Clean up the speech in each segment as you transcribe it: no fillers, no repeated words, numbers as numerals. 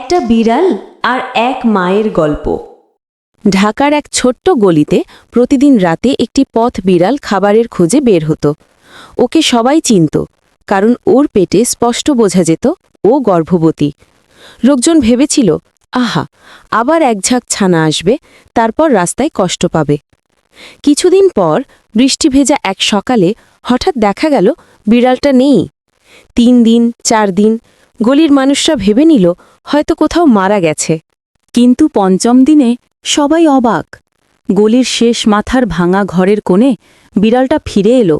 একটা বিড়াল আর এক মায়ের গল্প। ঢাকার এক ছোট্ট গলিতে প্রতিদিন রাতে একটি পথ বিড়াল খাবারের খোঁজে বের হতো। ওকে সবাই চিনত, কারণ ওর পেটে স্পষ্ট বোঝা যেত ও গর্ভবতী। লোকজন ভেবেছিল, আহা, আবার এক ঝাঁক ছানা আসবে, তারপর রাস্তায় কষ্ট পাবে। কিছুদিন পর বৃষ্টি ভেজা এক সকালে হঠাৎ দেখা গেল বিড়ালটা নেই। 3 দিন 4 দিন গলির মানুষরা ভেবে নিল হয়তো কোথাও মারা গেছে। কিন্তু 5ম দিনে সবাই অবাক। গলির শেষ মাথার ভাঙা ঘরের কোণে বিড়ালটা ফিরে এলো,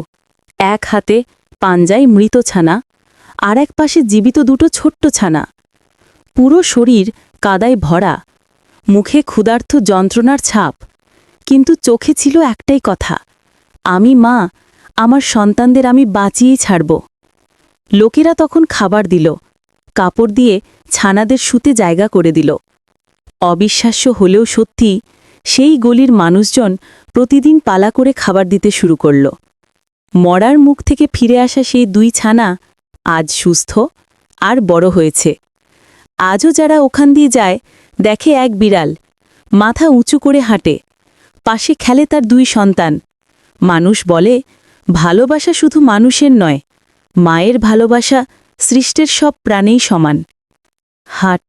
এক হাতে পাঞ্জায় মৃত ছানা, আর এক পাশে জীবিত 2টো ছোট্ট ছানা। পুরো শরীর কাদায় ভরা, মুখে ক্ষুধার্ত যন্ত্রণার ছাপ, কিন্তু চোখে ছিল একটাই কথা, আমি মা, আমার সন্তানদের আমি বাঁচিয়েই ছাড়ব। লোকেরা তখন খাবার দিল, কাপড় দিয়ে ছানাদের শুতে জায়গা করে দিল। অবিশ্বাস্য হলেও সত্যি, সেই গলির মানুষজন প্রতিদিন পালা করে খাবার দিতে শুরু করল। মরার মুখ থেকে ফিরে আসা সেই 2 ছানা আজ সুস্থ আর বড় হয়েছে। আজও যারা ওখান দিয়ে যায় দেখে এক বিড়াল মাথা উঁচু করে হাঁটে, পাশে খেলে তার 2 সন্তান। মানুষ বলে, ভালোবাসা শুধু মানুষের নয়, মায়ের ভালোবাসা সৃষ্টির সব প্রাণেই সমান। হাট।